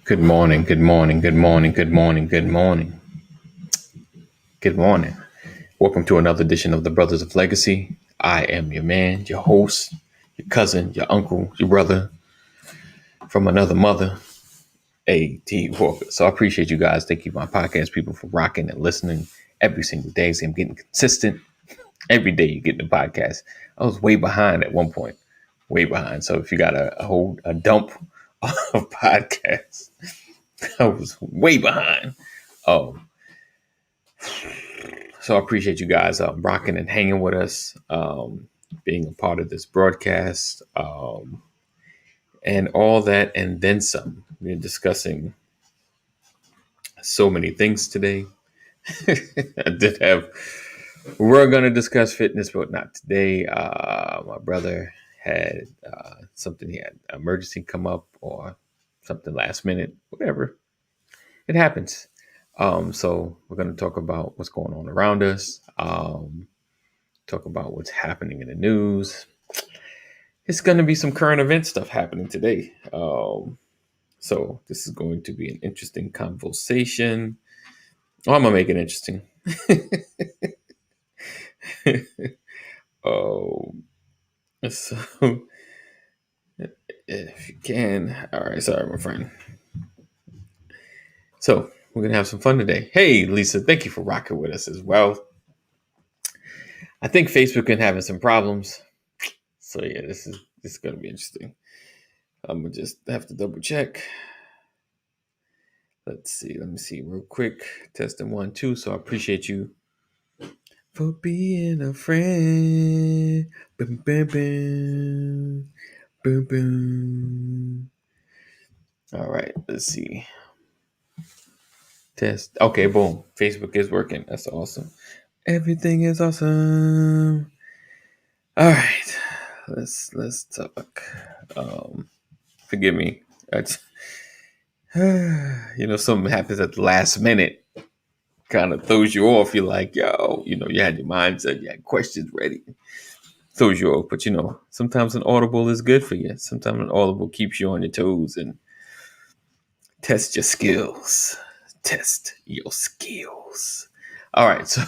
Good morning, good morning, good morning, good morning, good morning, good morning. Welcome to another edition of the Brothers of Legacy. I am your man, your host, your cousin, your uncle, your brother from another mother, A.T. Walker. So I appreciate you guys. Thank you, my podcast people, for rocking and listening every single day. So I'm getting consistent. Every day you get the podcast. I was way behind at one point, way behind. So if you got a dump of podcasts, I was way behind. Um, So I appreciate you guys rocking and hanging with us, being a part of this broadcast, and all that, and then some. We're discussing so many things today. I did have. We're going to discuss fitness, but not today. My brother had something. He had an emergency come up, or something last minute, whatever. It happens. So we're going to talk about what's going on around us. Talk about what's happening in the news. It's going to be some current event stuff happening today. So this is going to be an interesting conversation. Oh, I'm going to make it interesting. Oh, so if you can. All right. Sorry, my friend. So we're going to have some fun today. Hey, Lisa, thank you for rocking with us as well. I think Facebook been having some problems. So yeah, this is going to be interesting. I'm going to just have to double check. Let's see. Let me see real quick. Testing 1, 2. So I appreciate you for being a friend. Boom, boom, boom. Boom, boom. All right. Let's see. Test. Okay, boom. Facebook is working. That's awesome. Everything is awesome. All right. Let's talk. Forgive me. That's, something happens at the last minute. Kind of throws you off. You're like, yo, you had your mindset, you had questions ready. Throws you off. But sometimes an audible is good for you. Sometimes an audible keeps you on your toes and test your skills. Test your skills. All right. So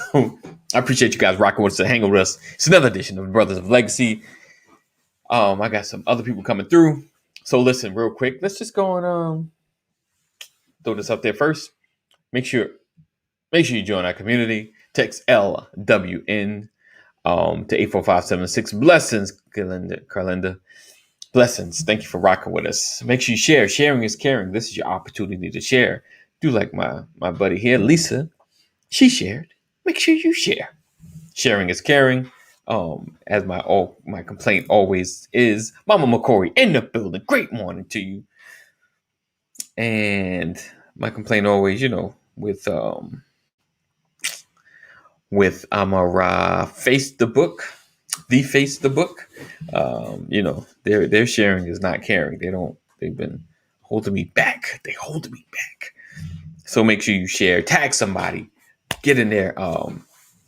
I appreciate you guys rocking with us and hanging with us. It's another edition of the Brothers of Legacy. I got some other people coming through. So listen, real quick. Let's just go and throw this up there first. Make sure you join our community. Text LWN to 84576. Blessings, Carlinda. Blessings. Thank you for rocking with us. Make sure you share. Sharing is caring. This is your opportunity to share. Do like my buddy here, Lisa. She shared. Make sure you share. Sharing is caring. As my complaint always is, Mama McCory in the building. Great morning to you. And my complaint always, with Amara Face the Book, their sharing is not caring. They've been holding me back. They hold me back. So make sure you share, tag somebody, get in their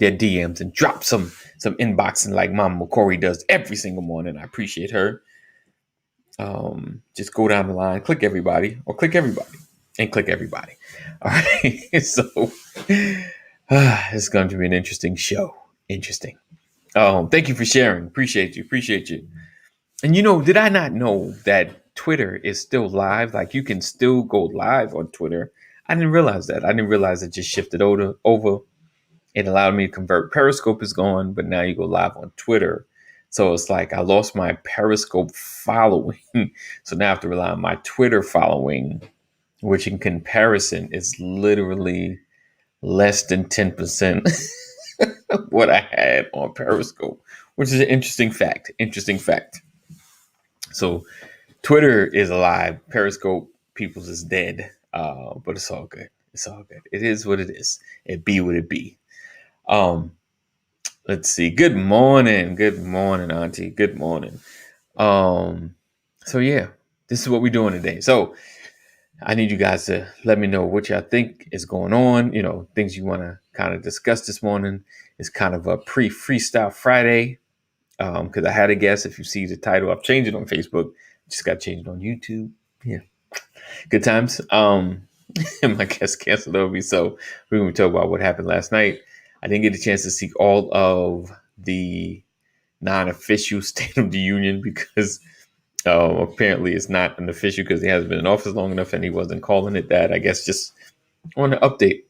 DMs and drop some inboxing like Mama McCory does every single morning. I appreciate her. Just go down the line, click everybody, or click everybody, and click everybody. All right. So it's going to be an interesting show. Interesting. Thank you for sharing. Appreciate you. And did I not know that Twitter is still live? Like you can still go live on Twitter. I didn't realize that. I didn't realize it just shifted over. It allowed me to convert. Periscope is gone, but now you go live on Twitter. So it's like I lost my Periscope following. So now I have to rely on my Twitter following, which in comparison is literally less than 10% of what I had on Periscope, which is an interesting fact. So Twitter is alive. Periscope people's is dead. But it's all good. It is what it is. It be what it be. Let's see. Good morning, Auntie. Good morning. So yeah, this is what we're doing today. So I need you guys to let me know what y'all think is going on. Things you want to kind of discuss this morning. It's kind of a pre-freestyle Friday. Because I had a guess. If you see the title, I've changed it on Facebook. Just got changed on YouTube. Yeah. Good times. My guest canceled on me, so we're going to talk about what happened last night. I didn't get a chance to see all of the non-official State of the Union because apparently it's not an official because he hasn't been in office long enough, and he wasn't calling it that. I guess just on to update.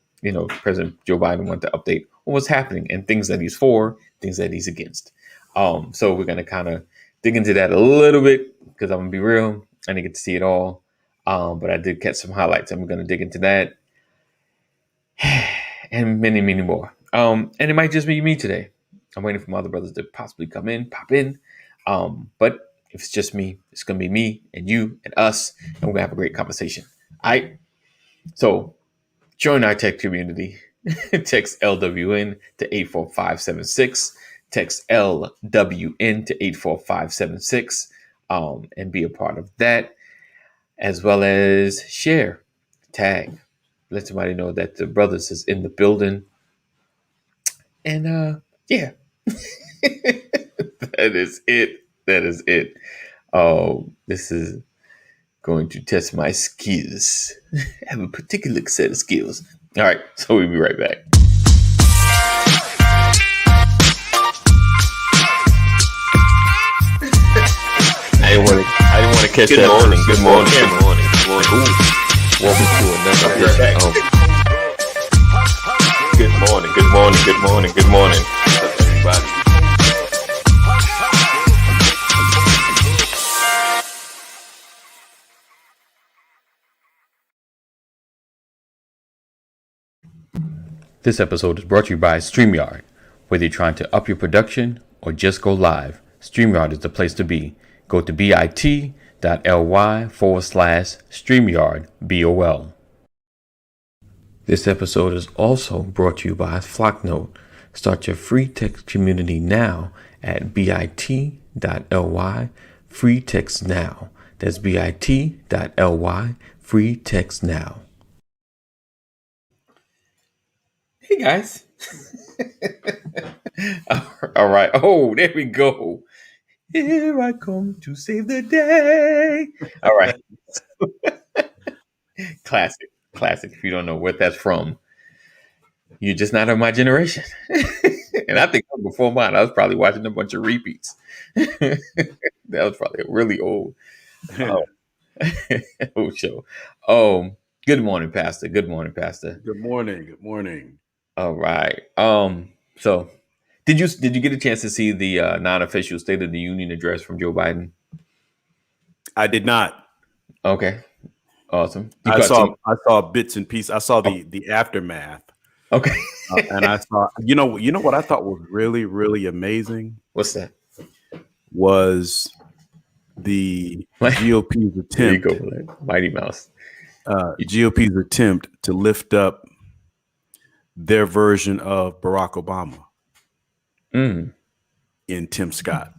President Joe Biden wanted to update on what's happening and things that he's for, things that he's against. So we're gonna kind of dig into that a little bit because I'm gonna be real. I didn't get to see it all, but I did catch some highlights. I'm gonna dig into that and many, many more. And it might just be me today. I'm waiting for my other brothers to possibly pop in. But if it's just me, it's gonna be me and you and us, and we're gonna have a great conversation. All right. So join our tech community. Text LWN to 84576. Text LWN to 84576 and be a part of that, as well as share, tag, let somebody know that the brothers is in the building. And yeah, that is it. That is it. This is going to test my skills. I have a particular set of skills. All right, so we'll be right back. I didn't want to catch that. Good morning. Good morning. Welcome to another episode. Good morning. Good morning. Good morning. Good morning, everybody. This episode is brought to you by StreamYard. Whether you're trying to up your production or just go live, StreamYard is the place to be. Go to bit.ly/StreamYard BOL. This episode is also brought to you by Flocknote. Start your free text community now at bit.ly free text now. That's bit.ly free text now. Hey guys. All right. Oh, there we go. Here I come to save the day. All right. Classic. If you don't know what that's from, you're just not of my generation. And I think before mine, I was probably watching a bunch of repeats. That was probably a really old show. Good morning, Pastor. Good morning, Pastor. Good morning. Good morning. All right. So did you get a chance to see the non-official State of the Union address from Joe Biden? I did not. Okay. Awesome. I saw bits and pieces. I saw the aftermath. Okay. And I saw you know what I thought was really, really amazing? What's that? Was the GOP's attempt. There you go, Mighty Mouse. GOP's attempt to lift up their version of Barack Obama in Tim Scott.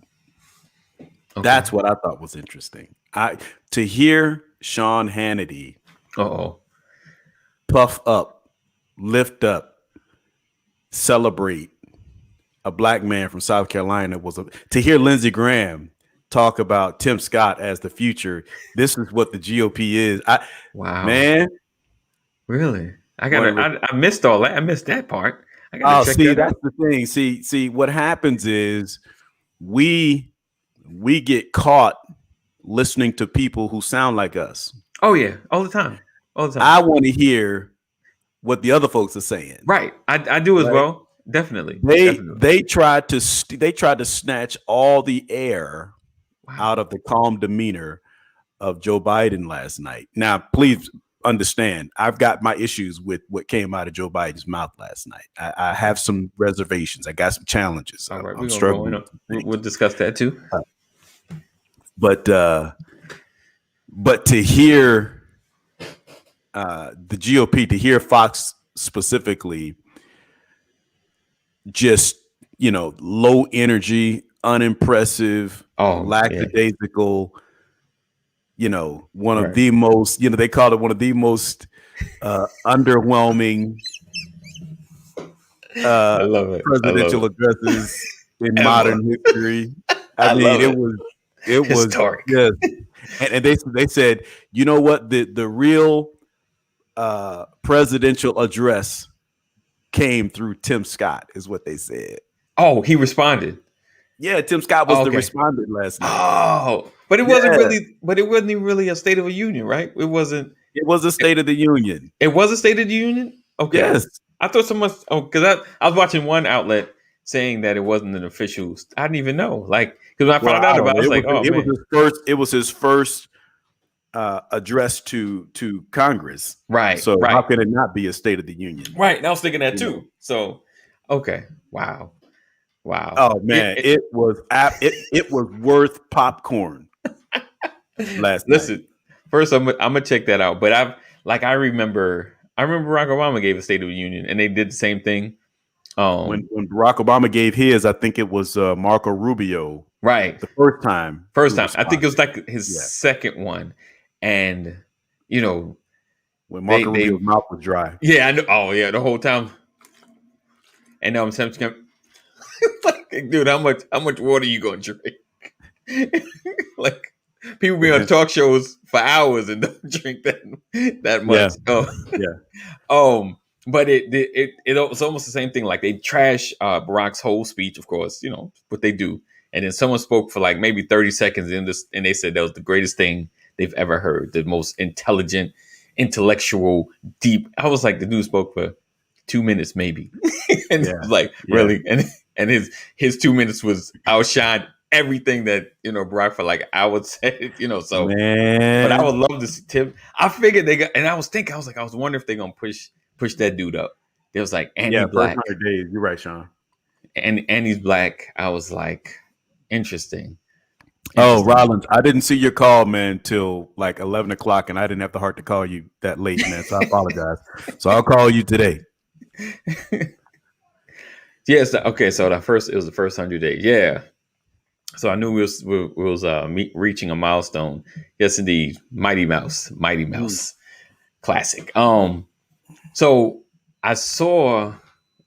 Okay. That's what I thought was interesting. To hear Sean Hannity puff up, lift up, celebrate a black man from South Carolina to hear Lindsey Graham talk about Tim Scott as the future. This is what the GOP is. Wow, man, really? I missed all that. I missed that part. I gotta check that that's out. The thing. See, what happens is we get caught listening to people who sound like us. Oh yeah, all the time. I want to hear what the other folks are saying. Right, I do as well. Definitely. They tried to snatch all the air out of the calm demeanor of Joe Biden last night. Now, please understand, I've got my issues with what came out of Joe Biden's mouth last night. I have some reservations. I got some challenges. All right, I'm struggling. We'll discuss that too. But to hear the GOP, to hear Fox specifically, just low energy, unimpressive, lackadaisical. One of the most. They called it one of the most underwhelming presidential addresses in modern history. I mean, it was historic. And they said, you know what, the real presidential address came through Tim Scott, is what they said. Oh, he responded. Yeah, Tim Scott was Oh, the okay. respondent last night. Oh, but it wasn't Yeah, really. But it wasn't even really a State of the Union, right? It wasn't. it was a State of the Union. It was a State of the Union. Okay, Yes. I thought someone. Oh, because I was watching one outlet saying that it wasn't an official. I didn't even know. Like, because when I Well, found I out don't about, it, I know. was like, oh It was man, his first. It was his first address to Congress. right, So how right, can it not be a State of the Union? right. And I was thinking that You know? too. So, okay, wow, wow. Oh man, it was worth popcorn last night. Listen, first I'm gonna check that out. But I remember Barack Obama gave a State of the Union, and they did the same thing. When Barack Obama gave his, I think it was Marco Rubio. Right, The first time. I think it was like his Yeah. second one, and you know, When Marco they Rubio's mouth was dry. yeah, I know. Oh yeah, the whole time. And I'm like, dude, how much water you gonna drink? Like, people be on talk shows for hours and don't drink that much. Yeah. But it was almost the same thing. Like, they trash Barack's whole speech, of course, what they do. And then someone spoke for like maybe 30 seconds and they said that was the greatest thing they've ever heard, the most intelligent, intellectual, deep. I was like, the dude spoke for 2 minutes maybe. And it was like, really? And his 2 minutes was outshined everything that Barack for like I would say, so. Man. But I would love to see Tim. I figured they got, and I was wondering if they're gonna push that dude up. It was like, and he's black, first 100 days. You're right, Sean. and he's black. I was like, interesting. Oh, Rollins, I didn't see your call, man, till like 11 o'clock, and I didn't have the heart to call you that late, man. So I apologize. So I'll call you today. Yes. Okay. So it was the first 100 days. Yeah. So I knew we was reaching a milestone. Yes, indeed. Mighty Mouse, classic. So I saw.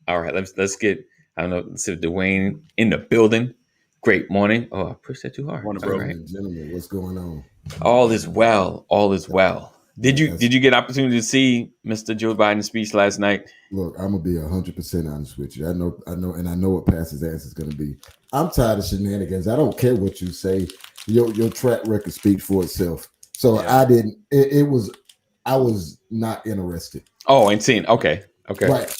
All right, let's get. I don't know. Let's see Dwayne in the building. Great morning. Oh, I pushed that too hard. Morning, bro. Right. Gentlemen, what's going on? All is well. All is well. Did you get opportunity to see Mr. Joe Biden's speech last night? Look, I'm gonna be 100% honest with you. I know, and I know what Pastor's answer is gonna be. I'm tired of shenanigans. I don't care what you say. Your track record speaks for itself. So I didn't. I was not interested. Oh, and seeing. Okay. Right.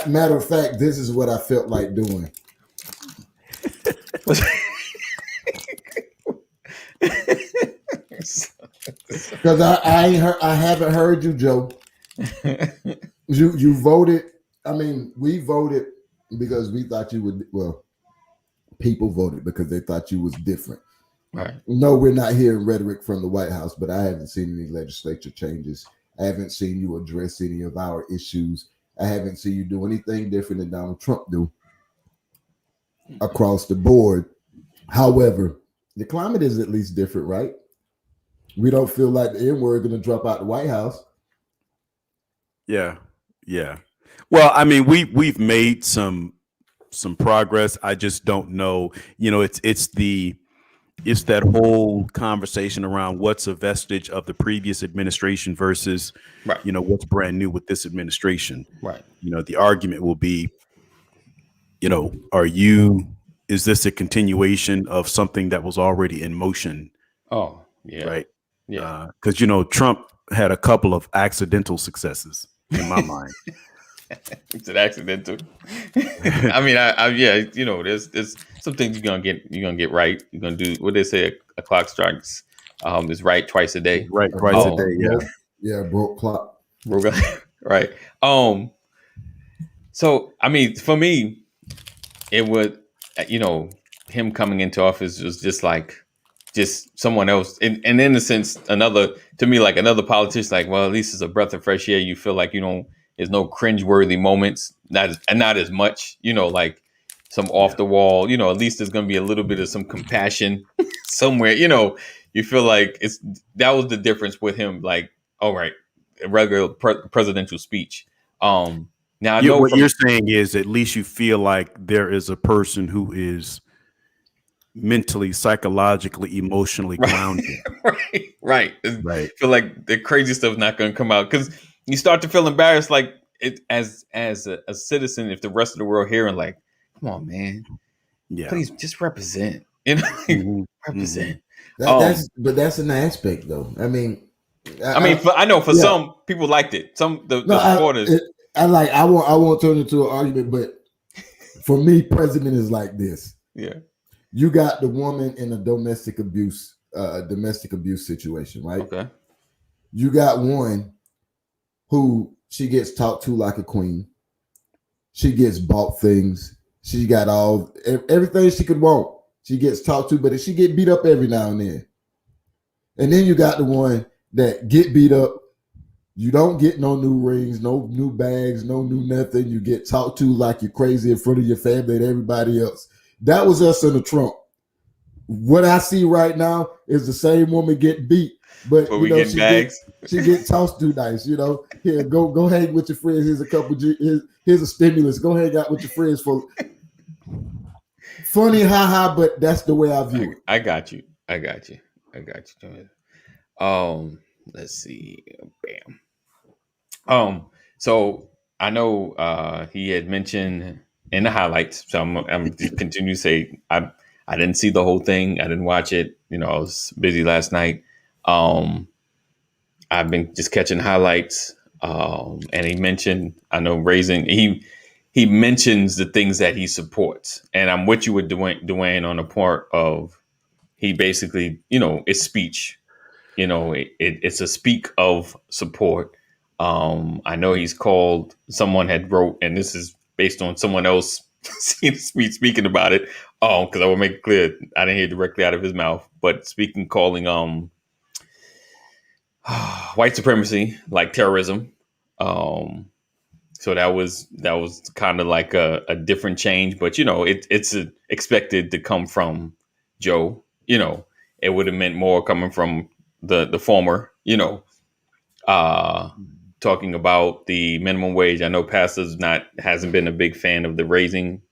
Matter of fact, this is what I felt like doing. Because I haven't heard you, Joe. You voted. I mean, we voted because we thought you would. Well, people voted because they thought you was different. Right. No, we're not hearing rhetoric from the White House, but I haven't seen any legislature changes. I haven't seen you address any of our issues. I haven't seen you do anything different than Donald Trump do across the board. However, the climate is at least different, right? We don't feel like the N-word going to drop out the White House. Yeah. Well, I mean, we've made some progress. I just don't know. It's that whole conversation around what's a vestige of the previous administration versus, right, what's brand new with this administration. Right. The argument will be, is this a continuation of something that was already in motion? Oh, yeah. Right. Yeah. Because, Trump had a couple of accidental successes in my mind. It's an accidental. I mean, there's some things you're gonna get right. You're gonna do what they say a clock strikes is right twice a day. Right, twice a day. Yeah. Yeah, broke clock. Right. So I mean, for me, it would, him coming into office was just someone else, and in a sense, another politician. Like, well, at least it's a breath of fresh air. You feel like there's no cringeworthy moments, not as much, like some off the wall. At least there's gonna be a little bit of some compassion somewhere. You feel like that was the difference with him. Like, all right, a regular presidential speech. Now, You're saying is at least you feel like there is a person who is mentally, psychologically, emotionally grounded. Right. Right. Feel like the crazy stuff's not going to come out because you start to feel embarrassed, like it as a citizen. If the rest of the world hearing, like, come on, man, Yeah. please just represent. You know, represent. That's an aspect, though. I mean, I know for some people liked it. Some the supporters. I won't turn it into an argument, but for me, president is like this. Yeah. You got the woman in a domestic abuse situation, right? Okay. You got one who she gets talked to like a queen. She gets bought things. She got everything she could want. She gets talked to, but she get beat up every now and then. And then you got the one that get beat up. You don't get no new rings, no new bags, no new nothing. You get talked to like you're crazy in front of your family and everybody else. That was us under Trump. What I see right now is the same woman get beat, but we get bags. She get tossed too nice. Here, go hang with your friends. Here's a couple. Here's a stimulus. Go hang out with your friends for funny, haha. But that's the way I view it. I got you. Let's see. Bam. So I know he had mentioned in the highlights. So I'm just continue to say I didn't see the whole thing. I didn't watch it. I was busy last night. I've been just catching highlights. And he mentioned, I know he mentions the things that he supports. And I'm with you with Dwayne on the part of he basically, it's speech. It's a speak of support. I know he's called, someone had wrote, and this is based on someone else speaking about it. Because I will make it clear, I didn't hear directly out of his mouth, but calling white supremacy like terrorism. So that was kind of like a different change, but it's expected to come from Joe. It would have meant more coming from the former. Talking about the minimum wage. I know Pastor's hasn't been a big fan of the raising.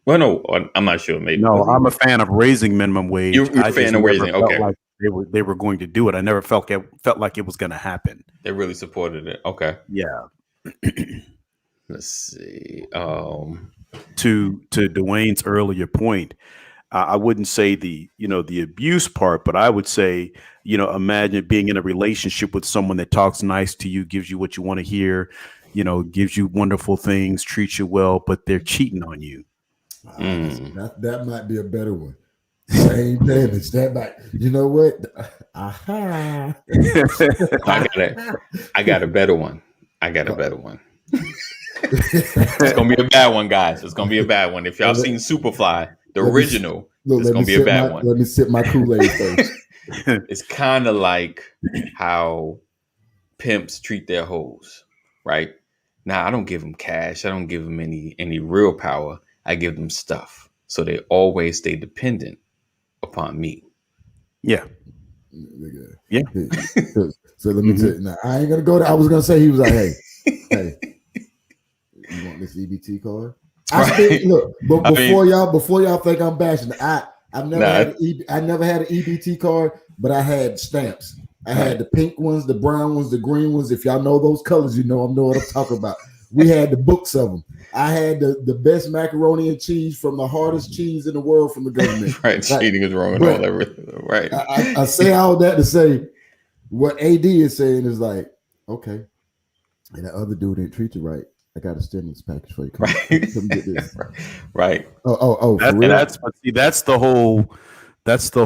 Well, no, I'm not sure. Maybe no, I'm a fan of raising minimum wage. You're a fan of raising. Okay, like they were going to do it. I never felt like it was going to happen. They really supported it. Okay, yeah. Let's see. To Dwayne's earlier point, I wouldn't say the abuse part, but I would say, imagine being in a relationship with someone that talks nice to you, gives you what you want to hear, gives you wonderful things, treats you well, but they're cheating on you. That might be a better one. Same damage. That might. You know what? Aha. I got a better one. It's gonna be a bad one, guys. It's gonna be a bad one. If y'all seen Superfly, the original, it's gonna be a bad one. Let me sip my Kool-Aid first. It's kind of like how pimps treat their hoes, right? Now, I don't give them cash. I don't give them any real power. I give them stuff, so they always stay dependent upon me. Yeah. Yeah. So let me tell you. Now, I ain't gonna go there. I was gonna say he was like, hey, you want this EBT card? Look, but before y'all think I'm bashing, I never had an EBT card, but I had stamps. I had the pink ones, the brown ones, the green ones. If y'all know those colors, I know what I'm talking about. We had the books of them. I had the best macaroni and cheese from the hardest cheese in the world from the government. Right, cheating is wrong and all that. Right. I say all that to say what AD is saying is like, okay, and that other dude didn't treat you right. I got a stimulus package for you. Come get this. Right. Oh. That's the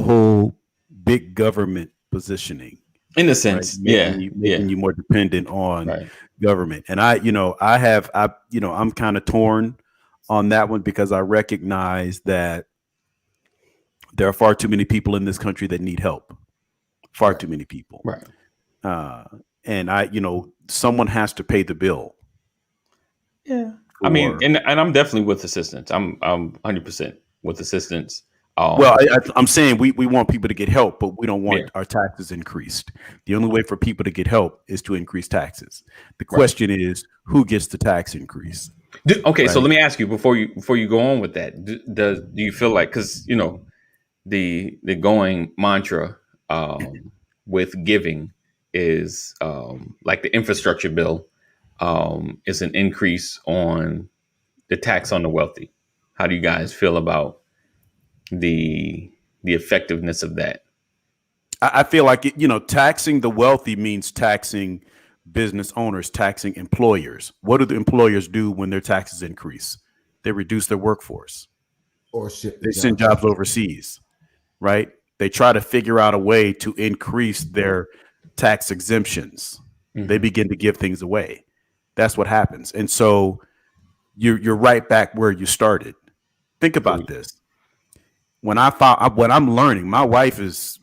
whole big government positioning. In a sense, right? Making you more dependent on government. And I'm kind of torn on that one because I recognize that there are far too many people in this country that need help. Far too many people. Right. And someone has to pay the bill. Yeah. I mean, and I'm definitely with assistance. I'm 100% with assistance. I'm saying we want people to get help, but we don't want our taxes increased. The only way for people to get help is to increase taxes. The question is, who gets the tax increase? Okay, so let me ask you before you go on with that. Do you feel like, because the going mantra with giving is like the infrastructure bill is an increase on the tax on the wealthy. How do you guys feel about the effectiveness of that? I feel like taxing the wealthy means taxing business owners, taxing employers. What do the employers do when their taxes increase? They reduce their workforce. Or ship the They send jobs overseas, right? They try to figure out a way to increase their tax exemptions. They begin to give things away. That's what happens. And so you're right back where you started. Think about this. When I'm learning, my wife is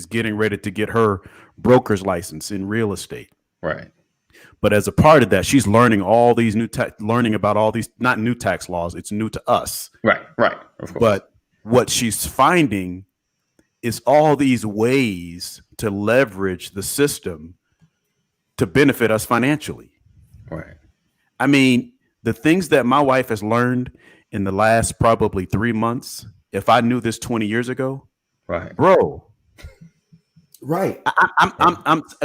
getting ready to get her broker's license in real estate. Right. But as a part of that, she's learning all these learning about all these, not new tax laws. It's new to us. Right. Of course. But what she's finding is all these ways to leverage the system to benefit us financially. Right. I mean, the things that my wife has learned in the last probably 3 months, if I knew this 20 years ago, right, bro. Right.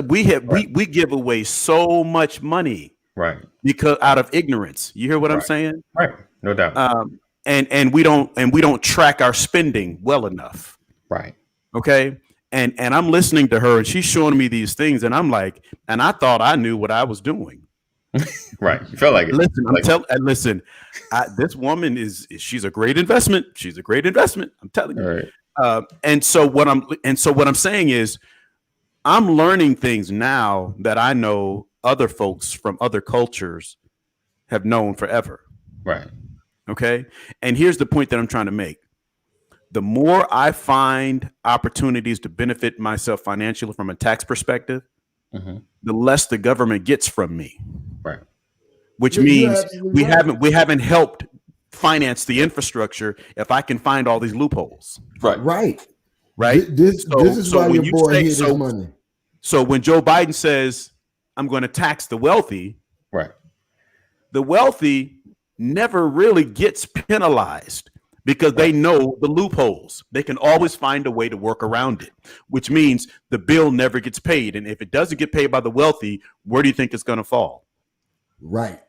We give away so much money, right, because out of ignorance. You hear what I'm Right. saying? right. No doubt. And we don't track our spending well enough. Right. Okay. And I'm listening to her and she's showing me these things and I'm like, and I thought I knew what I was doing. Right. You felt like it. Listen, this woman she's a great investment. She's a great investment. I'm telling you. Right. And so what I'm saying is I'm learning things now that I know other folks from other cultures have known forever. Right. Okay. And here's the point that I'm trying to make. The more I find opportunities to benefit myself financially from a tax perspective, the less the government gets from me. Right. Which You're means absolutely right. we haven't helped finance the infrastructure if I can find all these loopholes. Right. Right. Right. This is why when your boy hid his so, money. so when Joe Biden says, I'm going to tax the wealthy, Right. the wealthy never really gets penalized because they know the loopholes. They can always find a way to work around it, which means the bill never gets paid. And if it doesn't get paid by the wealthy, where do you think it's going to fall? Right.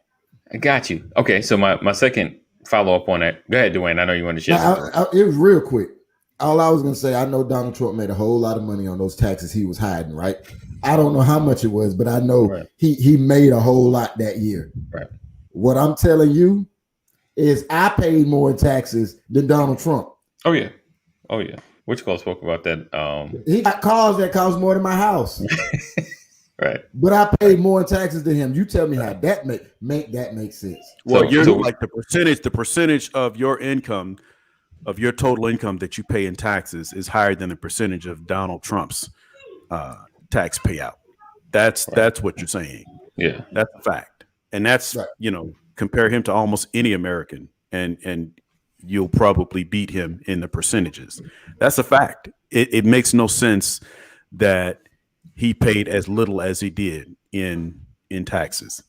I got you. Okay. So my second follow up on that. Go ahead, Dwayne. I know you want to share. It was real quick. All I was going to say, I know Donald Trump made a whole lot of money on those taxes he was hiding, right? I don't know how much it was, but I know he made a whole lot that year. Right. What I'm telling you is I paid more in taxes than Donald Trump. Oh yeah. Which call spoke about that. He got cars that cost more than my house. Right. But I paid more in taxes than him. You tell me how that make sense. Well, you're so like the percentage of your income, of your total income that you pay in taxes is higher than the percentage of Donald Trump's tax payout. That's what you're saying. Yeah. That's a fact. And that's, compare him to almost any American and you'll probably beat him in the percentages. That's a fact. It makes no sense that he paid as little as he did in taxes.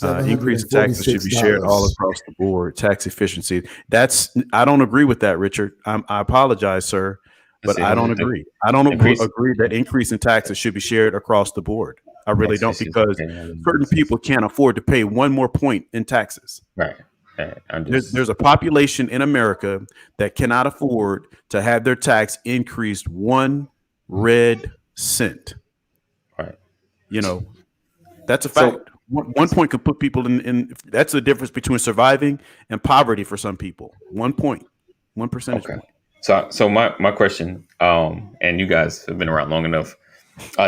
Increase in taxes should be shared all across the board. Tax efficiency. I don't agree with that, Richard. I apologize, sir, but I don't agree. I don't agree that increase in taxes should be shared across the board. I really don't, because certain people can't afford to pay one more point in taxes. Right. There's a population in America that cannot afford to have their tax increased 1 red cent. Right. That's a fact. One point could put people in. That's the difference between surviving and poverty for some people. 1 point, 1 percentage point. So my question, and you guys have been around long enough.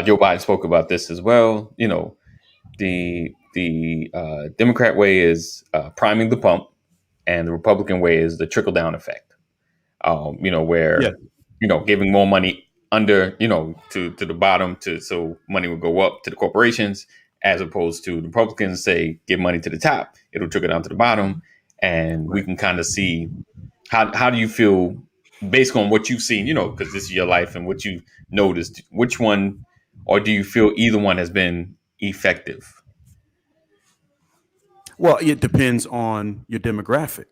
Joe Biden spoke about this as well. The Democrat way is priming the pump, and the Republican way is the trickle down effect. Where giving more money under to the bottom so money will go up to the corporations, as opposed to the Republicans say give money to the top, it'll trickle down to the bottom, and we can kind of see how do you feel based on what you've seen, because this is your life and what you've noticed, which one, or do you feel either one has been effective? Well, it depends on your demographic.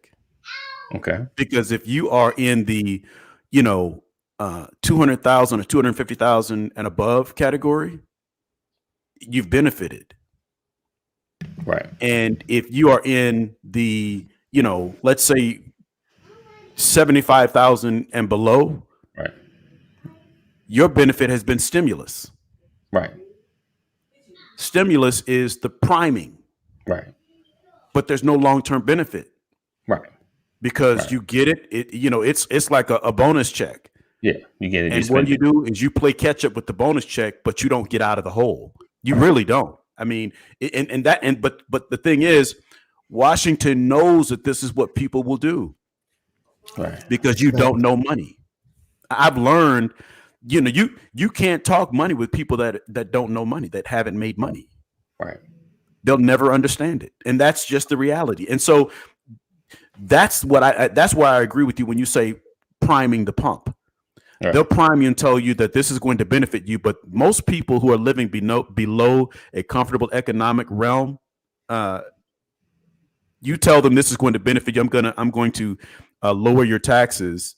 Okay. Because if you are in the, 200,000 or 250,000 and above category, you've benefited. Right. And if you are in the, let's say 75,000 and below, Right. your benefit has been stimulus. Right. Stimulus is the priming, Right. but there's no long-term benefit Right. because Right. you get it. It's like a bonus check. Yeah, you get it. And what you do is you play catch up with the bonus check, but you don't get out of the hole. You really don't. I mean, but the thing is, Washington knows that this is what people will do, right. because you don't know money. I've learned, you can't talk money with people that don't know money, that haven't made money. Right. They'll never understand it, and that's just the reality. And so that's why I agree with you when you say priming the pump. Right. They'll prime you and tell you that this is going to benefit you, but most people who are living below a comfortable economic realm, you tell them this is going to benefit you. I'm going to lower your taxes.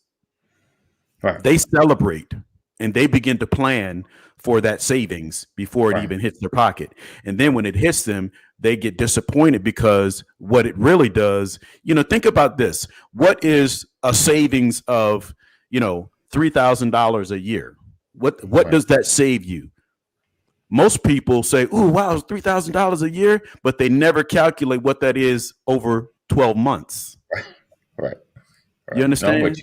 Right. They celebrate and they begin to plan for that savings before it even hits their pocket. And then when it hits them, they get disappointed, because what it really does, think about this. What is a savings of, $3,000 a year? What does that save you? Most people say, "Oh, wow, it's $3,000 a year," but they never calculate what that is over 12 months. Right. You understand? No, I'm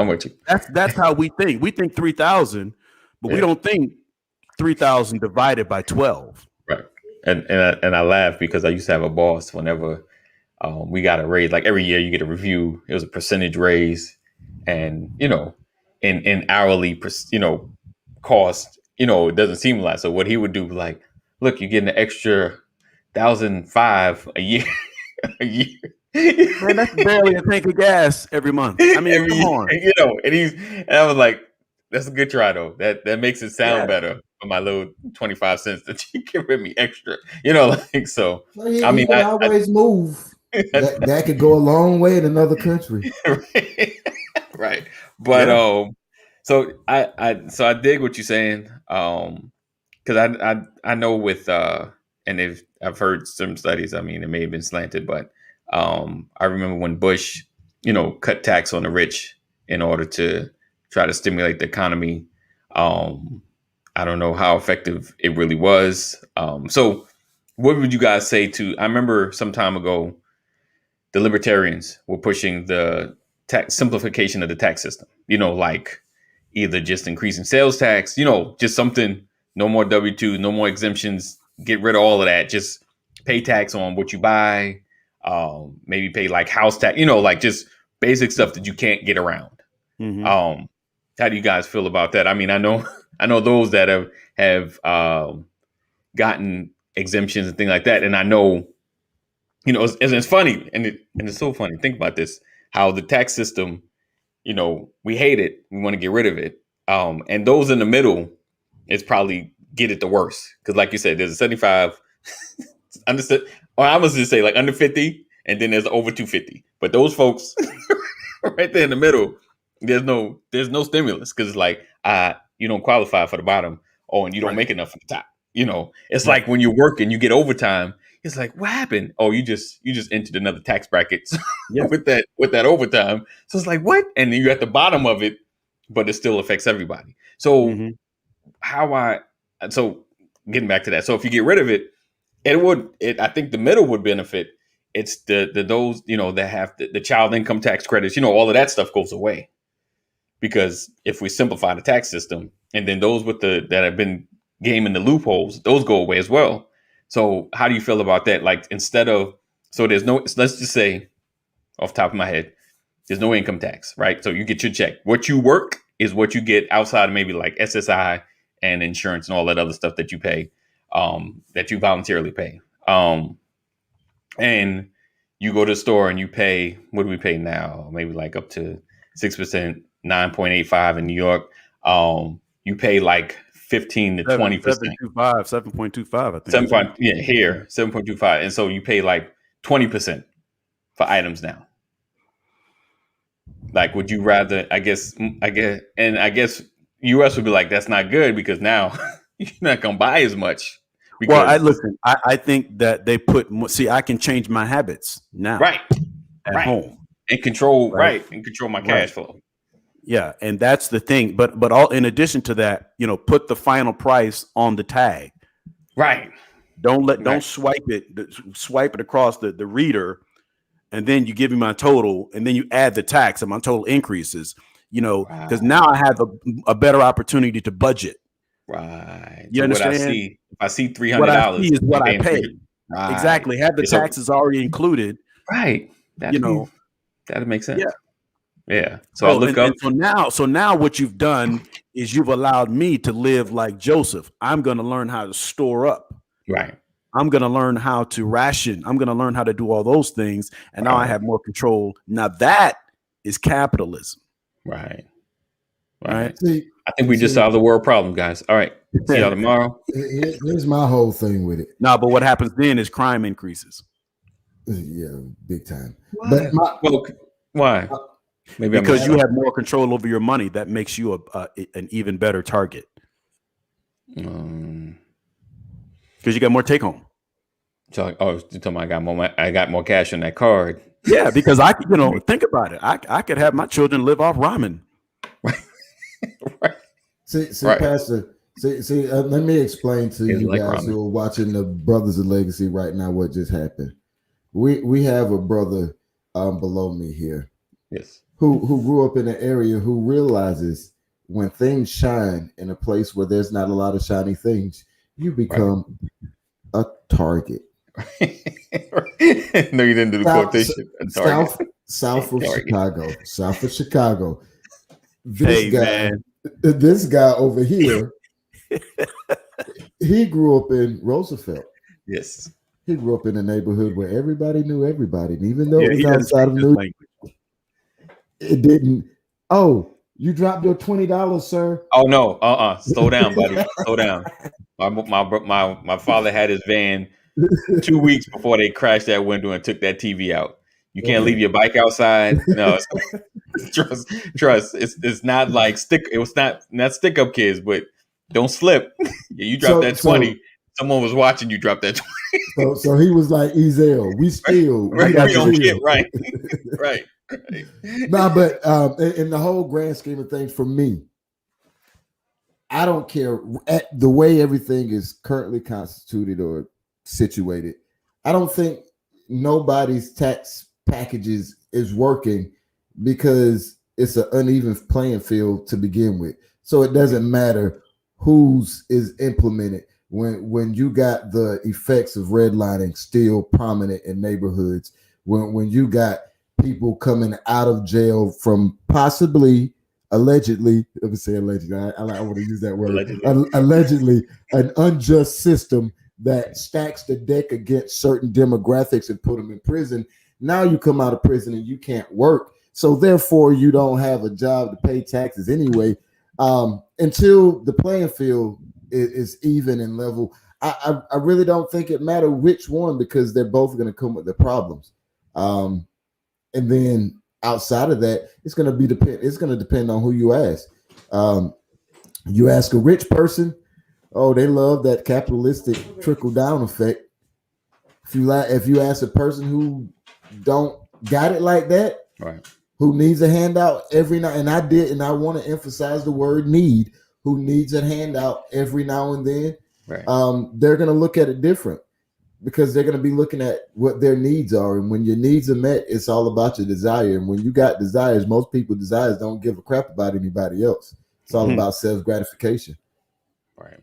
with you. That's how we think. We think 3,000, but we don't think 3,000 divided by 12. Right. And I laugh because I used to have a boss whenever we got a raise. Like every year you get a review. It was a percentage raise, and in hourly cost, it doesn't seem a lot. So what he would do, like, look, you're getting an extra 1,005 a year. A year. Man, that's barely a tank of gas every month. I mean, come on. And I was like, that's a good try though. That makes it sound better for my little 25 cents that you give me extra. So. I mean, I always move. That could go a long way in another country. Right. But so I dig what you're saying. Because I know with and I've heard some studies. I mean, it may have been slanted, but I remember when Bush, cut tax on the rich in order to try to stimulate the economy. I don't know how effective it really was. So what would you guys say to? I remember some time ago, the libertarians were pushing the tax simplification of the tax system. Like either just increasing sales tax, just something. No more W-2, no more exemptions. Get rid of all of that. Just pay tax on what you buy. Maybe pay like house tax. Like just basic stuff that you can't get around. Mm-hmm. How do you guys feel about that? I mean, I know those that have gotten exemptions and things like that, and I know, it's funny, and it's so funny. Think about this: how the tax system, we hate it, we want to get rid of it, and those in the middle, it's probably get it the worst, because, like you said, there's a 75, understood, or I must just say like under 50, and then there's over 250. But those folks, right there in the middle, there's no stimulus, because it's like you don't qualify for the bottom, and you don't make enough for the top. It's like when you work and you get overtime. It's like, what happened? Oh, you just entered another tax bracket with that overtime. So it's like, what? And then you're at the bottom of it, but it still affects everybody. So so getting back to that. So if you get rid of it, I think the middle would benefit. It's the those, that have the child income tax credits, all of that stuff goes away. Because if we simplify the tax system, and then those that have been gaming the loopholes, those go away as well. So how do you feel about that? Like there's no, let's just say off the top of my head, there's no income tax, right? So you get your check. What you work is what you get outside of maybe like SSI and insurance and all that other stuff that you pay, that you voluntarily pay. And you go to the store and you pay, what do we pay now? Maybe like up to 6%, 9.85 in New York. You pay like 15 to 20%. 7.25, I think. 7. Here, 7.25. And so you pay like 20% for items now. Like, would you rather? I guess, and I guess U.S. would be like, that's not good because now you're not gonna buy as much Well, I because listen. I think that they put more. See, I can change my habits now right, at right, home. and control Right. and control my Right. cash flow. Yeah, and that's the thing. But all in addition to that, put the final price on the tag. Right. Don't swipe it across the reader, and then you give me my total, and then you add the tax, and my total increases. Because now I have a better opportunity to budget. Right. You So what I understand? see, if I see What I $300, see is what I'm I paying pay. 300. Right. Exactly. Have the So taxes already included. right. That'd make sense. Yeah. Yeah. So I look up. And so now what you've done is you've allowed me to live like Joseph. I'm going to learn how to store up. Right. I'm going to learn how to ration. I'm going to learn how to do all those things. And now I have more control. Now that is capitalism. Right. Right. See, I think we just solved the world problem, guys. All right. See y'all tomorrow. Here's my whole thing with it. No, but what happens then is crime increases. Yeah, big time. Why? But why? Maybe because you have more control over your money. That makes you an even better target. Because you got more take home. So, you're talking about I got more cash on that card. Yeah, because I could, think about it. I could have my children live off ramen. Right. See, right. Pastor. See. Let me explain to you guys who are watching the Brothers of Legacy right now what just happened. We have a brother below me here. Yes. Who grew up in an area who realizes when things shine in a place where there's not a lot of shiny things, you become a target. No, you didn't do the quotation. South of Chicago. This guy over here, he grew up in Roosevelt. Yes. He grew up in a neighborhood where everybody knew everybody. And even though it was outside of New York, it didn't. Oh, you dropped your $20, sir. Oh no. Slow down, buddy. Slow down. My father had his van 2 weeks before they crashed that window and took that TV out. You can't leave your bike outside. No, trust. It's not like it was not stick up kids, but don't slip. You dropped that 20. Someone was watching you drop that 20. So he was like, Ezel, we still right. We don't get right. Right. No, but in the whole grand scheme of things, for me, I don't care the way everything is currently constituted or situated. I don't think nobody's tax packages is working because it's an uneven playing field to begin with. So it doesn't matter whose is implemented when you got the effects of redlining still prominent in neighborhoods, when you got people coming out of jail from allegedly, let me say allegedly, I want to use that word, allegedly an unjust system that stacks the deck against certain demographics and put them in prison. Now you come out of prison and you can't work. So therefore you don't have a job to pay taxes anyway. Until the playing field is even and level, I really don't think it matters which one, because they're both going to come with their problems. And then outside of that, it's going to depend on who you ask. You ask a rich person, oh, they love that capitalistic trickle down effect. If you ask a person who don't got it like that, right, who needs a handout every now and I want to emphasize the word need, who needs a handout every now and then, right. They're going to look at it different, because they're going to be looking at what their needs are. And when your needs are met, it's all about your desire. And when you got desires, most people desires don't give a crap about anybody else. It's all about self-gratification. Right.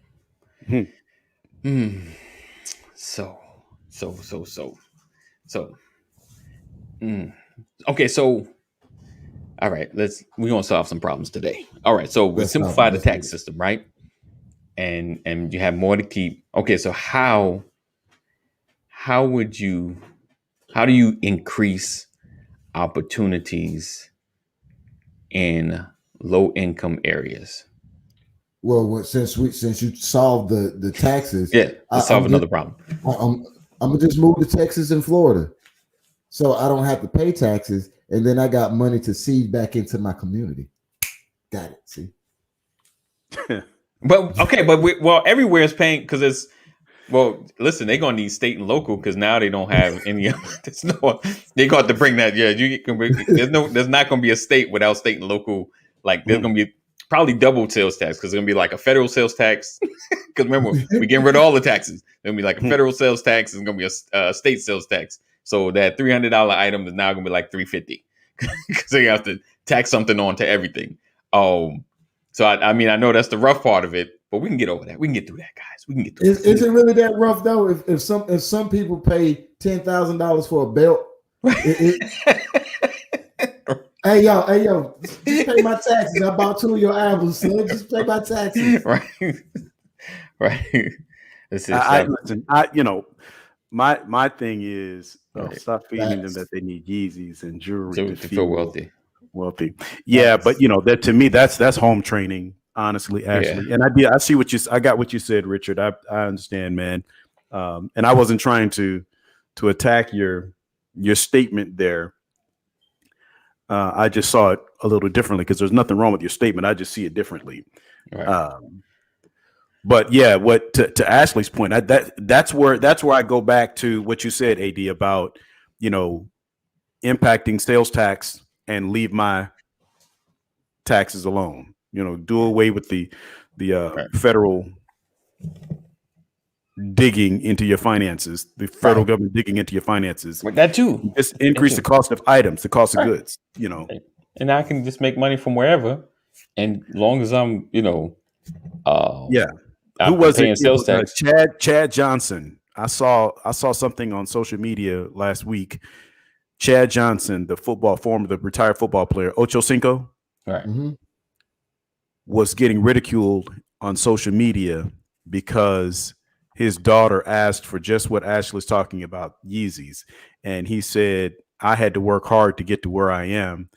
So. Okay, so all right, we're gonna solve some problems today. All right, so we simplify the tax system, right? And you have more to keep. Okay, so how do you increase opportunities in low income areas? Well, since you solved the taxes, let's solve another problem. I'm gonna just move to Texas and Florida, so I don't have to pay taxes, and then I got money to seed back into my community. Got it. See. But okay, but everywhere is paying because it's listen, they're gonna need state and local because now they don't have any. They got to bring that. Yeah, there's not gonna be a state without state and local. Like there's gonna be probably double sales tax because there's gonna be like a federal sales tax. Because remember, we're getting rid of all the taxes. There'll be like a federal sales tax. There's gonna be a state sales tax. So that $300 item is now gonna be like $350 because they have to tax something onto everything. So I mean, I know that's the rough part of it, but we can get over that. We can get through that, guys. We can get through. Is it really that rough though? If some people pay $10,000 for a belt, hey yo, just pay my taxes. I bought 2 of your albums, son. Just pay my taxes. Right. Listen, my thing is stop feeding them that they need Yeezys and jewelry to feel wealthy. Yeah, but that to me that's home training, honestly, actually. Yeah. And I see I got what you said, Richard. I understand, man. And I wasn't trying to attack your statement there. I just saw it a little differently because there's nothing wrong with your statement. I just see it differently. Right. But yeah, to Ashley's point, that's where I go back to what you said, AD, about impacting sales tax and leave my taxes alone. Do away with the federal digging into your finances, the federal government digging into your finances. Like that too. Just increase the cost of items, the cost of goods. And I can just make money from wherever, and long as I'm, Who was it? Sales tax. Chad Johnson. I saw something on social media last week. Chad Johnson, the retired football player, Ocho Cinco, right, was getting ridiculed on social media because his daughter asked for just what Ashley's talking about, Yeezys, and he said, "I had to work hard to get to where I am.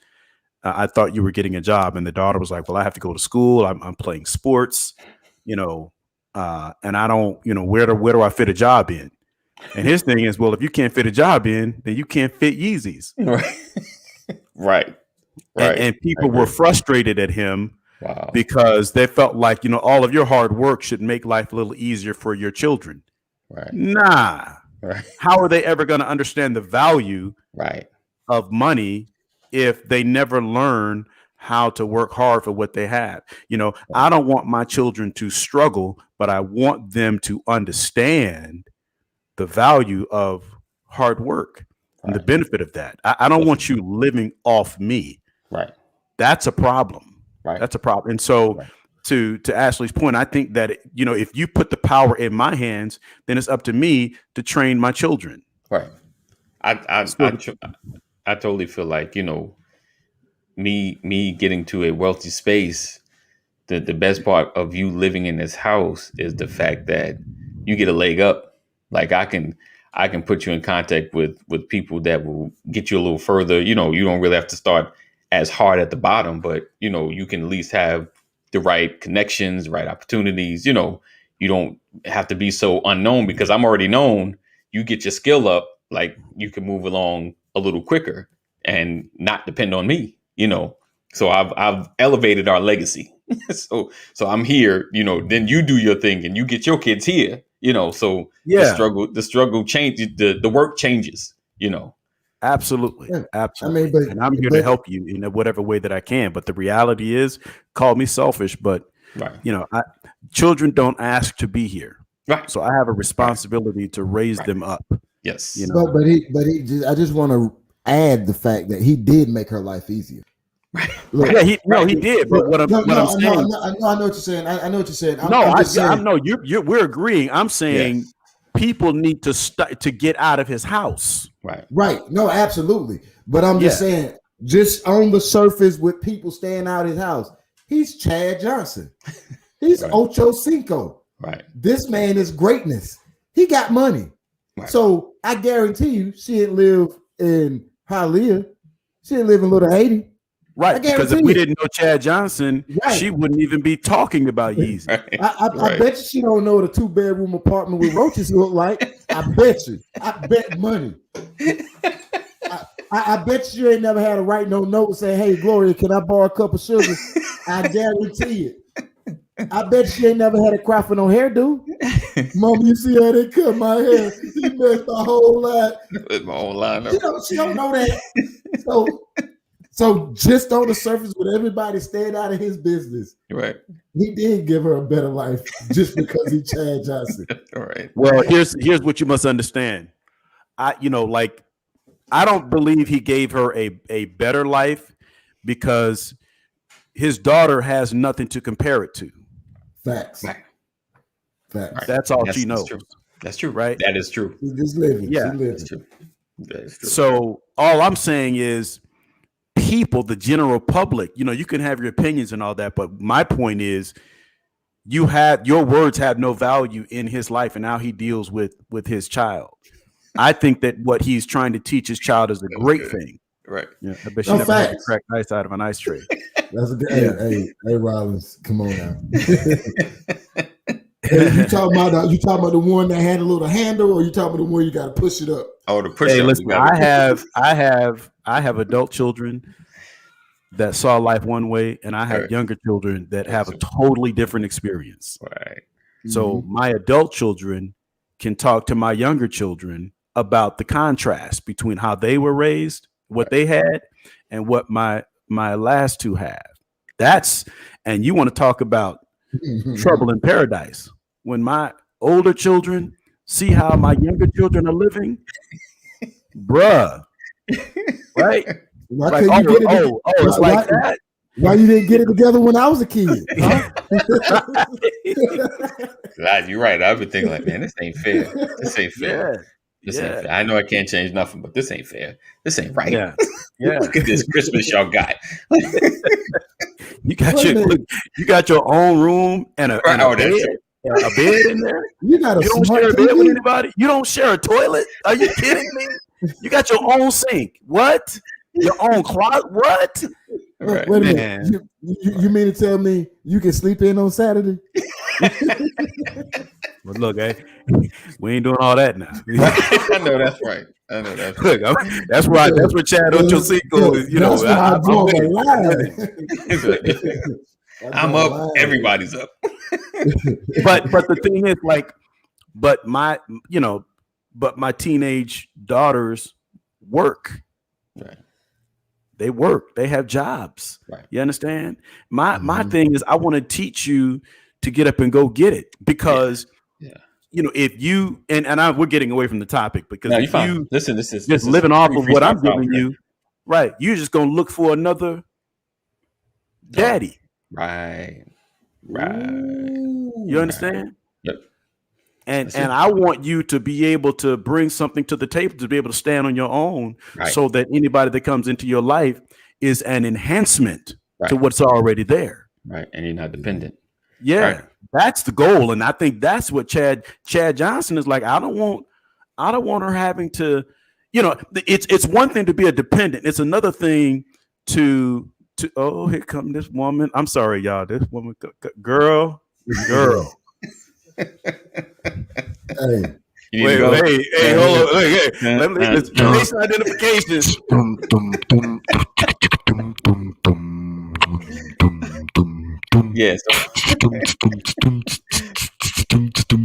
I thought you were getting a job," and the daughter was like, "Well, I have to go to school. I'm playing sports, and I don't, where do I fit a job in?" And his thing is, well, if you can't fit a job in, then you can't fit Yeezys. Right. And people were frustrated at him because they felt like, all of your hard work should make life a little easier for your children. Right. Nah. Right. How are they ever going to understand the value of money if they never learn how to work hard for what they have? I don't want my children to struggle, but I want them to understand the value of hard work and the benefit of that. I don't want you living off me. Right. That's a problem. Right. That's a problem. And so to Ashley's point, I think that, if you put the power in my hands, then it's up to me to train my children. Right. I totally feel like, me getting to a wealthy space, the best part of you living in this house is the fact that you get a leg up. Like I can put you in contact with people that will get you a little further. You don't really have to start as hard at the bottom, but you can at least have the right connections, right opportunities. You don't have to be so unknown because I'm already known. You get your skill up, like you can move along a little quicker and not depend on me. So I've elevated our legacy. so I'm here. Then you do your thing and you get your kids here. So the struggle changes, the work changes, Absolutely. Yeah. Absolutely. And I'm here to help you in whatever way that I can. But the reality is, call me selfish, but children don't ask to be here. Right. So I have a responsibility to raise them up. Yes. I just want to add the fact that he did make her life easier. Look, he did. But what I'm saying, I know what you're saying. I know what you're saying. We're agreeing. I'm saying people need to get out of his house. Right. No, absolutely. But I'm just saying, just on the surface with people staying out of his house, he's Chad Johnson. He's Ocho Cinco. Right. This man is greatness. He got money. Right. So I guarantee you, she didn't live in Hialeah. She didn't live in Little Haiti. Right, because if we didn't know Chad Johnson, she wouldn't even be talking about Yeezy. I bet you she don't know what a 2-bedroom apartment with roaches look like. I bet you. I bet money. I bet you ain't never had to write no note and say, "Hey, Gloria, can I borrow a cup of sugar?" I guarantee it. I bet you ain't never had to cry for no hairdo. Mom, you see how they cut my hair? He messed the whole lot. With my own line. She don't know that. So just on the surface, with everybody staying out of his business, Right. he did give her a better life just because he Chad Johnson. All right. Well, here's what you must understand. I don't believe he gave her a better life because his daughter has nothing to compare it to. Facts. Right. Facts. That's all she knows. That's true. Right? That is true. She's just living. Yeah. That's true. That is true. So all I'm saying is people, the general public, you can have your opinions and all that, but my point is your words have no value in his life and how he deals with his child. I think that what he's trying to teach his child is a great thing. Right. Yeah, I bet you never had to crack ice out of an ice tray. That's a good. Hey, Rollins, come on now. Hey, you talking about the one that had a little handle, or you talking about the one you got to push it up? Oh, the push up. Listen, I have adult children that saw life one way, and I have younger children that have a totally different experience. Right. So my adult children can talk to my younger children about the contrast between how they were raised, what they had, and what my last two have. And you want to talk about trouble in paradise. When my older children see how my younger children are living, bruh, right? Why it's like that. Why you didn't get it together when I was a kid? Huh? God, you're right. I've been thinking like, man, this ain't fair. This ain't fair. Yeah. This ain't fair. I know I can't change nothing, but this ain't fair. This ain't right. Yeah. Look at this Christmas y'all got. You got your own room and a bed in there. You don't share a bed with anybody. You don't share a toilet. Are you kidding me? You got your own sink. What? Your own closet. What? Right. Wait a minute. You mean to tell me you can sleep in on Saturday? But look, we ain't doing all that now. I know that's right. Look, that's where Chad Ochocinco is. I'm up. Everybody's up. but the thing is, but my teenage daughters work. Right. They work. They have jobs. Right. You understand? My thing is, I want to teach you to get up and go get it, because if you we're getting away from the topic, because this is just living off of what I'm giving you, right? You're just gonna look for another daddy. Right. You understand? Yep. And I want you to be able to bring something to the table, to be able to stand on your own, so that anybody that comes into your life is an enhancement to what's already there. Right. And you're not dependent. Yeah. Right. That's the goal. And I think that's what Chad Johnson is like. I don't want her having to, it's one thing to be a dependent. It's another thing to here come this woman. I'm sorry, y'all. This woman, girl. Hey, wait, hold on. Let me face identification. Yes.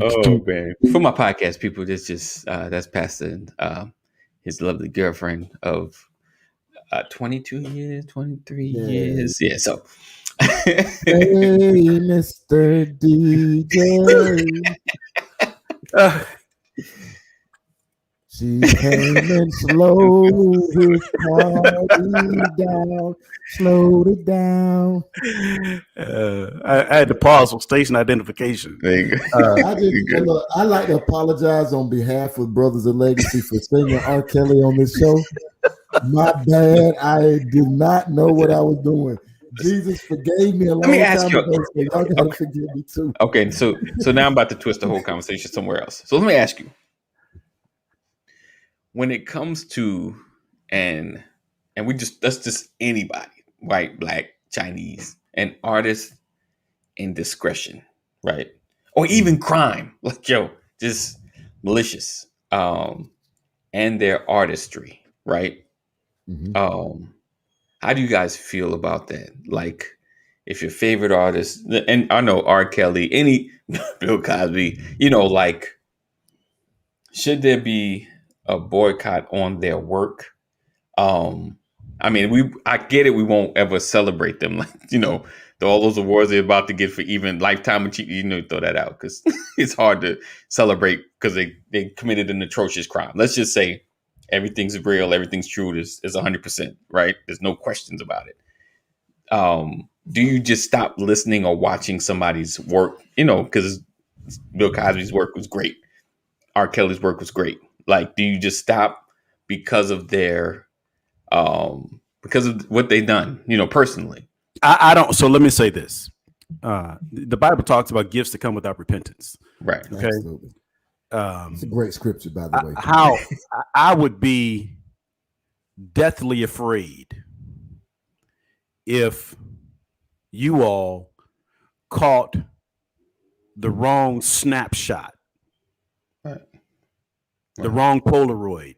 Oh man! For my podcast people, that's Pastor his lovely girlfriend of 22 years, 23 years. Yeah. So. Hey, Mr. DJ. She came and slowed his party down, slowed it down. I had to pause for station identification. I like to apologize on behalf of Brothers of Legacy for singing R. Kelly on this show. My bad. I did not know what I was doing. Jesus forgave me a long time ago, so y'all gotta forgive me too. Okay, so now I'm about to twist the whole conversation somewhere else. So let me ask you. When it comes to that's just anybody, white, black, Chinese, and artist indiscretion, right? Or even crime, just malicious, and their artistry, right? How do you guys feel about that? Like, if your favorite artist, and I know R. Kelly, any Bill Cosby, like, should there be a boycott on their work? I mean, I get it. We won't ever celebrate them, like, all those awards they're about to get for even lifetime achievement. Throw that out because it's hard to celebrate because they committed an atrocious crime. Let's just say everything's real, everything's true. Is 100%, right? There's no questions about it. Do you just stop listening or watching somebody's work? Because Bill Cosby's work was great, R. Kelly's work was great. Like, do you just stop because of because of what they've done, personally? I don't. So let me say this: the Bible talks about gifts that come without repentance. Right. Okay. Absolutely. It's a great scripture, by the way. How I would be deathly afraid if you all caught the wrong snapshot, Right. the wrong Polaroid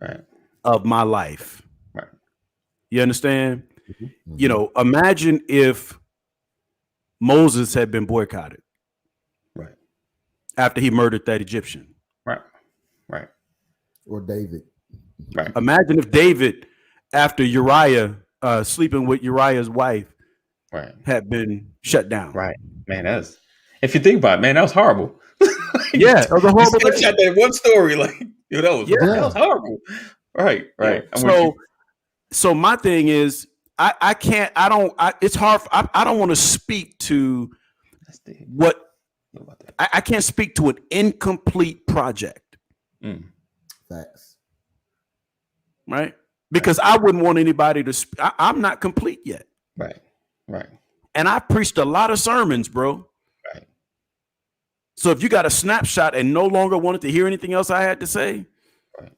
Right. of my life. Right. You understand? Mm-hmm. Imagine if Moses had been boycotted. Right. After he murdered that Egyptian. Right. Right. Or David. Right. Imagine if David, after Uriah sleeping with Uriah's wife, Right. had been shut down. Right. Man, if you think about it, man, that was horrible. Yeah, it was a horrible thing. Shot that one story, like, that was horrible. Right. Right. Yeah. So my thing is, it's hard. I don't want to speak to what I can't speak to an incomplete project. Facts. Right. Because I wouldn't want anybody to, I'm not complete yet. Right. Right. And I preached a lot of sermons, bro. Right. So if you got a snapshot and no longer wanted to hear anything else I had to say. Right.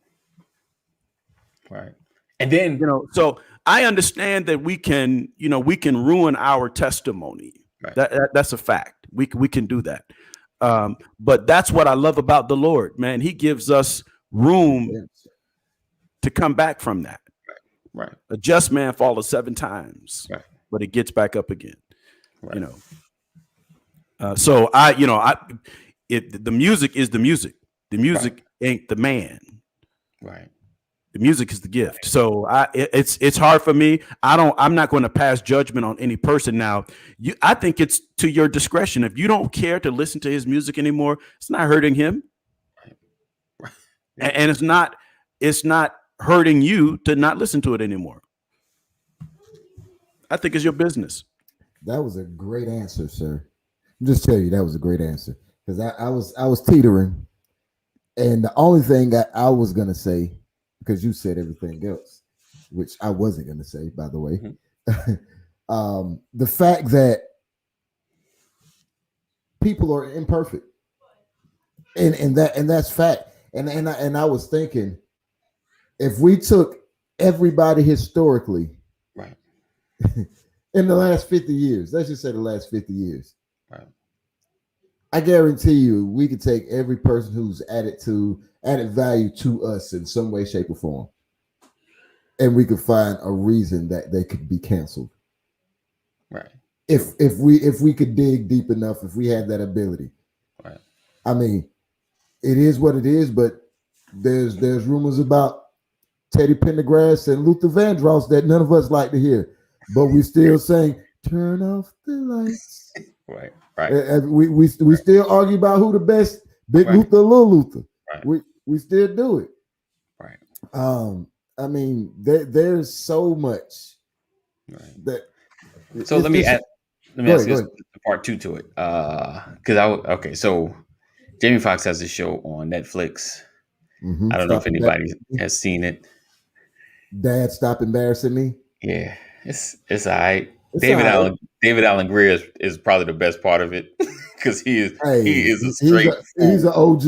Right. And then, so I understand that we can ruin our testimony. Right. That's a fact. We can do that. But that's what I love about the Lord, man. He gives us room to come back from that. Right. A just man falleth 7 times, right. but it gets back up again. Right. So the music is the music. The music ain't the man. Right. The music is the gift. So it's hard for me. I'm not going to pass judgment on any person now. I think it's to your discretion. If you don't care to listen to his music anymore, it's not hurting him. Right. And it's not hurting you to not listen to it anymore. I think it's your business. That was a great answer, sir. I'm just tell you that was a great answer because I was teetering, and the only thing I was gonna say, because you said everything else, which I wasn't gonna say, by the way, the fact that people are imperfect, and that's fact, and I was thinking, if we took everybody historically, right, in the last 50 years, let's just say the last 50 years, right, I guarantee you we could take every person who's added value to us in some way, shape, or form, and we could find a reason that they could be canceled. Right. If we could dig deep enough, if we had that ability. Right. I mean, it is what it is, but there's rumors about Teddy Pendergrass and Luther Vandross that none of us like to hear, but we still saying, turn off the lights. Right. Right. And we still argue about who the best, Big Luther or Little Luther. Right. We still do it. Right. I mean, there's so much that. So let me ask this part 2 to it. So Jamie Foxx has a show on Netflix. I don't know if anybody has seen it. Dad, Stop Embarrassing Me. Yeah, it's all right. David Allen Greer is probably the best part of it because he is a straight. He's an OG.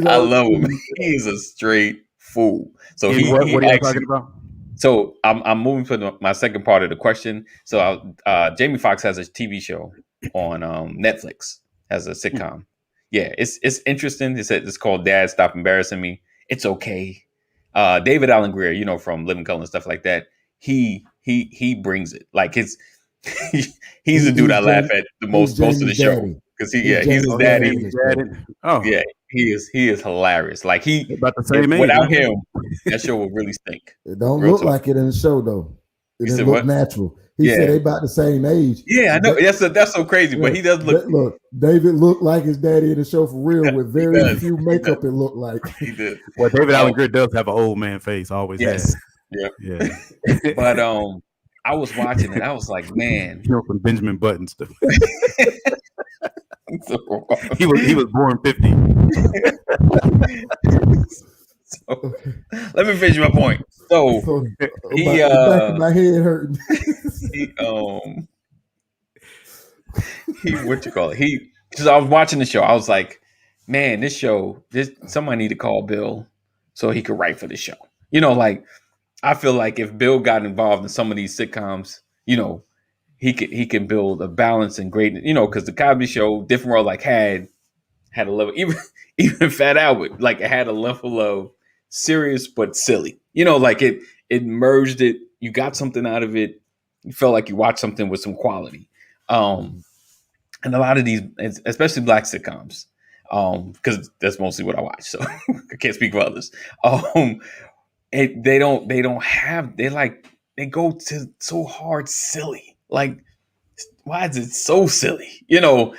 I love him. He's a straight fool. So what are you talking about? So I'm moving to my second part of the question. So Jamie Foxx has a TV show on Netflix as a sitcom. Yeah, it's interesting. It's called Dad, Stop Embarrassing Me. It's okay. David Allen Greer, from Living Color and stuff like that. He brings it. Like he's the dude I laugh at the most of the show because he's his daddy. Oh yeah, he is hilarious. Like about the same age. Without him, that show would really stink. It don't look like it in the show though. It didn't look natural. He said they about the same age. Yeah, I know. That's so crazy, but he does look. Look, David looked like his daddy in the show for real, with very few makeup. It looked like he did. Well, David Allen Greer does have an old man face. Always has. Yeah. But I was watching it. I was like, man, from Benjamin Button stuff. he was born 50. So, let me finish my point. So he back of my head hurting. What you call it? Because I was watching the show. I was like, man, this somebody need to call Bill so he could write for the show. Like I feel like if Bill got involved in some of these sitcoms, he can build a balance and greatness. Because the Cosby Show, different world, like had a level, even Fat Albert, like it had a level of serious but silly. Like it merged it. You got something out of it. You felt like you watched something with some quality. And a lot of these, especially black sitcoms, because that's mostly what I watch, so I can't speak for others. They go to so hard silly. Like, why is it so silly? So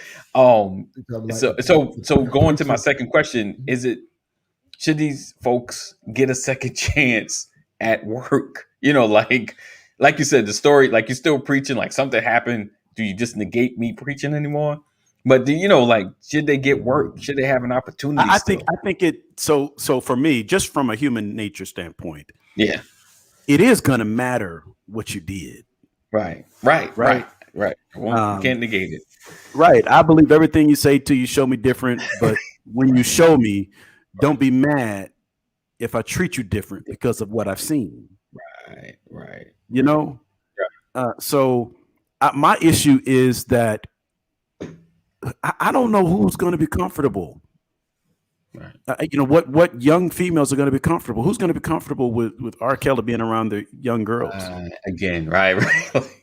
going to my second question, should these folks get a second chance at work? Like you said, the story, like you're still preaching, like something happened. Do you just negate me preaching anymore? But should they get work? Should they have an opportunity? I think it. So for me, just from a human nature standpoint, yeah, it is going to matter what you did. Right. You can't negate it. Right. I believe everything you say till you show me different. But when you show me, don't be mad if I treat you different because of what I've seen. Right. So my issue is that I don't know who's going to be comfortable. Right. What young females are going to be comfortable? Who's going to be comfortable with R. Kelly being around the young girls? Again, right.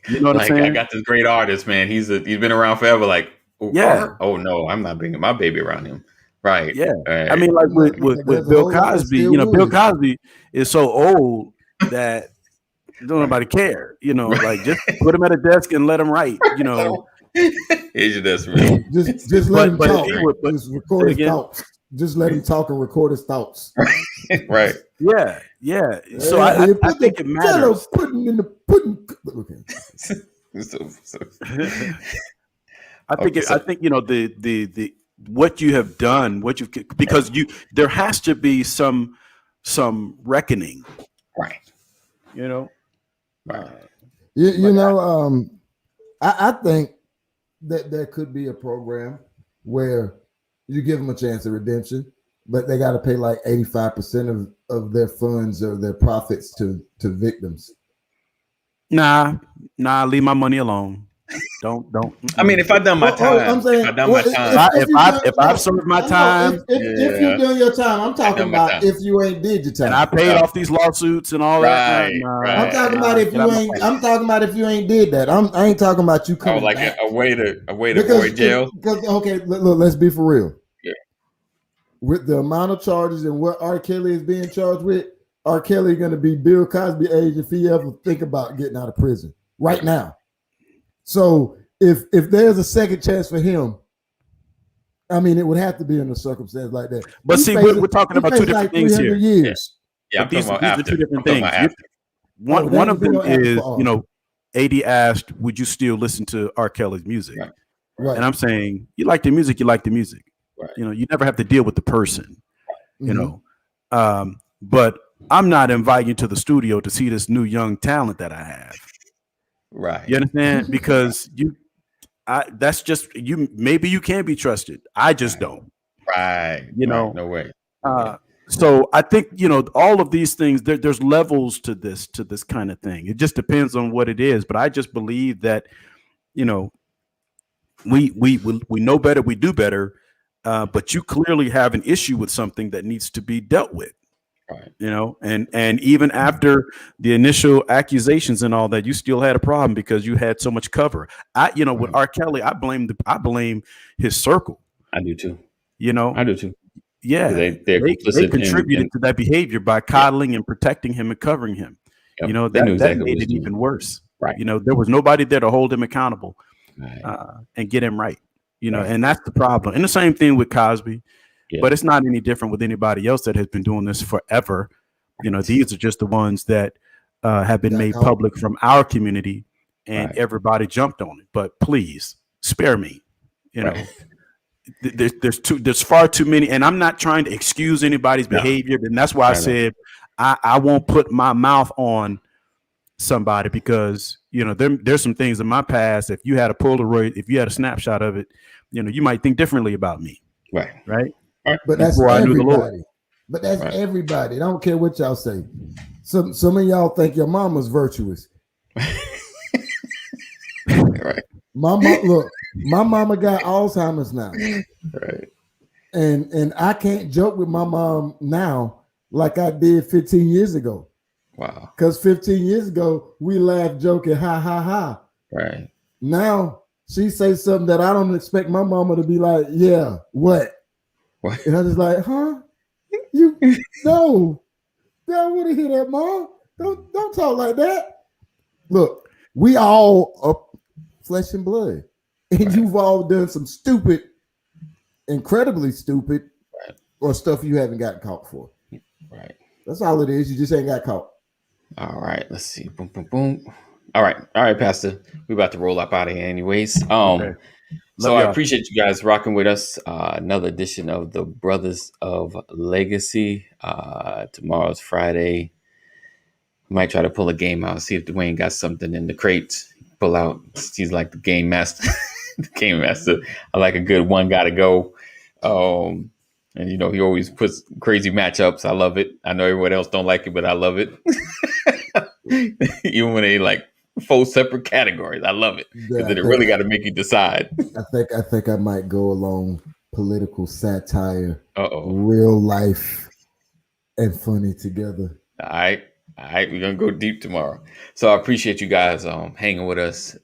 You know what I'm saying? I got this great artist, man. He's been around forever. Like, oh no, I'm not bringing my baby around him. Right. Yeah. Right. I mean, like with Bill Cosby, Bill Cosby is so old that don't nobody care. Like just put him at a desk and let him write. Here's your desk, man. Just let him talk. Just record his thoughts. Just let him talk and record his thoughts. Right. Yeah. So I think it matters. Okay. I think the what you have done, because there has to be some reckoning. Right. Right. I think that there could be a program where you give them a chance of redemption, but they got to pay like 85% of their funds or their profits to victims. Nah, leave my money alone. Don't. I mean, if I've done my time, if I've served my time, if you've done your time, I'm talking about if you ain't did your time. And I paid off these lawsuits and all that. Right. I'm talking about if you ain't. I'm talking about if you ain't did that. I ain't talking about you coming. Like back. a way to avoid jail. Okay, look, let's be for real. Yeah. With the amount of charges and what R. Kelly is being charged with, R. Kelly going to be Bill Cosby age if he ever think about getting out of prison right now. So if there's a second chance for him, I mean, it would have to be in a circumstance like that. But see, we're talking about two different things here. Years. Yeah, these are two different things. One of them is, AD asked, "Would you still listen to R. Kelly's music?" Right. And I'm saying, you like the music, you like the music. Right. You never have to deal with the person. But I'm not inviting you to the studio to see this new young talent that I have. Right. You understand? Because that's just you. Maybe you can be trusted. I just don't. Right. No way. So I think all of these things. There's levels to this kind of thing. It just depends on what it is. But I just believe that we know better. We do better. But you clearly have an issue with something that needs to be dealt with. Right. And even after the initial accusations and all that, you still had a problem because you had so much cover. With R. Kelly, I blame his circle. I do too. You know, I do too. yeah, They're they complicit contributed in to that behavior by yeah. coddling and protecting him and covering him. Yep. They That knew exactly what made was it doing. even worse. Right. There was nobody there to hold him accountable Right. and get him right. Right. And that's the problem. And the same thing with Cosby. Yeah. But it's not any different with anybody else that has been doing this forever. These are just the ones that have been made public from our community, and everybody jumped on it. But please spare me. There's far too many, and I'm not trying to excuse anybody's behavior. And that's why I said I won't put my mouth on somebody because there's some things in my past. If you had a Polaroid, if you had a snapshot of it, you might think differently about me. Right. But that's everybody. But that's everybody. I don't care what y'all say. Some of y'all think your mama's virtuous. Right. My mama got Alzheimer's now. Right. And I can't joke with my mom now like I did 15 years ago. Wow. Because 15 years ago, we laughed, joking, ha, ha, ha. Right. Now, she says something that I don't expect my mama to be like, yeah, what? And I just like, huh? You no, I don't want to hear that, Mom. Don't talk like that. Look, we all are flesh and blood, and you've all done some stupid, incredibly stupid, or stuff you haven't gotten caught for. Right. That's all it is. You just ain't got caught. All right. Let's see. Boom, boom, boom. All right, Pastor. We're about to roll up out of here, anyways. Okay. So I appreciate you guys rocking with us. Another edition of the Brothers of Legacy. Tomorrow's Friday. We might try to pull a game out, see if Dwayne got something in the crates. Pull out. He's like the game master. The game master. I like a good one gotta go. And he always puts crazy matchups. I love it. I know everyone else don't like it, but I love it. Even when they like 4 separate categories. I love it because it really got to make you decide. I think I might go along political satire, real life, and funny together. All right, we're gonna go deep tomorrow. So I appreciate you guys hanging with us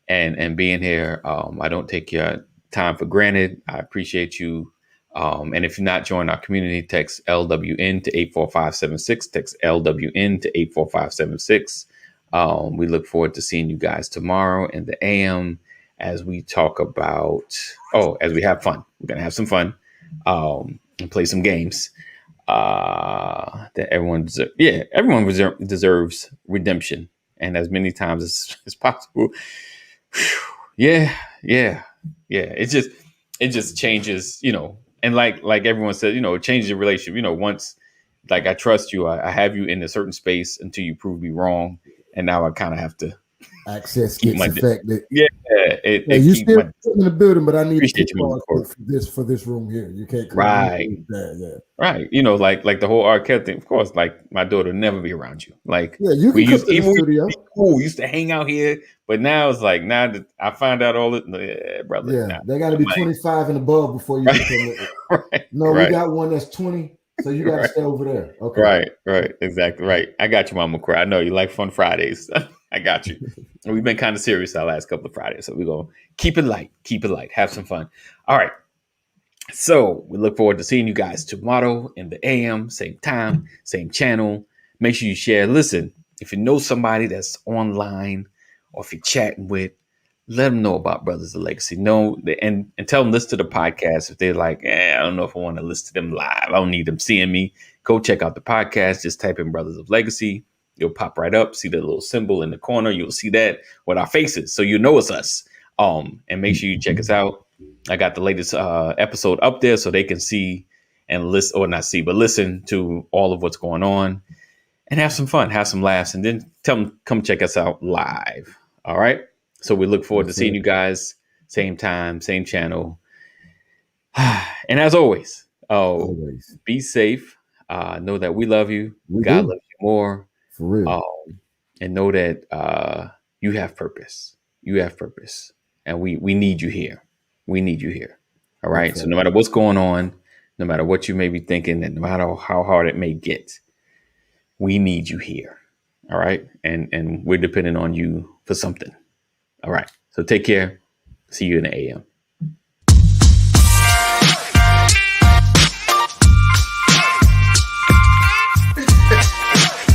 and being here. I don't take your time for granted. I appreciate you. And if you're not joining our community, text LWN to 84576. Text LWN to 84576. We look forward to seeing you guys tomorrow in the AM as we talk about, as we have fun. We're going to have some fun and play some games that everyone deserves redemption. And as many times as possible. Yeah. It just changes, and like everyone said, it changes your relationship. Once, like, I trust you, I have you in a certain space until you prove me wrong. And now I kind of have to access gets affected. You still in the building, but I need to for this room here. You can't right. Like the whole arcade thing. Of course, like my daughter will never be around you. Like you can come to the studio. We used to hang out here, but now it's like now that I find out all it, brother. Yeah, they got to be 25 and above before you can come. We got one that's 20. So you got to stay over there. Okay. Right. Exactly. Right. I got you, Mama Cry. I know you like fun Fridays. I got you. We've been kind of serious our last couple of Fridays. So we're going to keep it light. Have some fun. All right. So we look forward to seeing you guys tomorrow in the AM, same time, same channel. Make sure you share. Listen, if you know somebody that's online or if you're chatting with, let them know about Brothers of Legacy. And tell them listen to the podcast. If they're like, I don't know if I want to listen to them live. I don't need them seeing me. Go check out the podcast. Just type in Brothers of Legacy. You'll pop right up. See the little symbol in the corner. You'll see that with our faces. So you know it's us. And make sure you check us out. I got the latest episode up there so they can see and listen, or not see, but listen to all of what's going on and have some fun, have some laughs, and then tell them, come check us out live. All right. So we look forward to seeing you guys same time, same channel. And as always, be safe. Know that we love you. God loves you more. For real. And know that you have purpose. You have purpose. And we need you here. We need you here. All right. So no matter what's going on, no matter what you may be thinking, and no matter how hard it may get, we need you here. All right. And we're depending on you for something. All right. So take care. See you in the AM.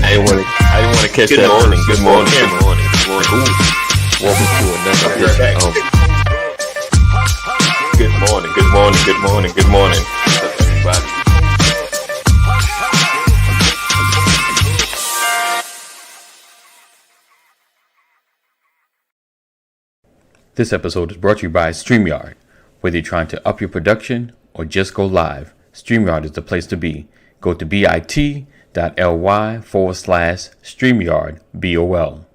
I didn't want to catch that. Morning. Good morning. Welcome to another edition of Good morning. Good morning. What's up, everybody? This episode is brought to you by StreamYard. Whether you're trying to up your production or just go live, StreamYard is the place to be. Go to bit.ly/StreamYard, BOL.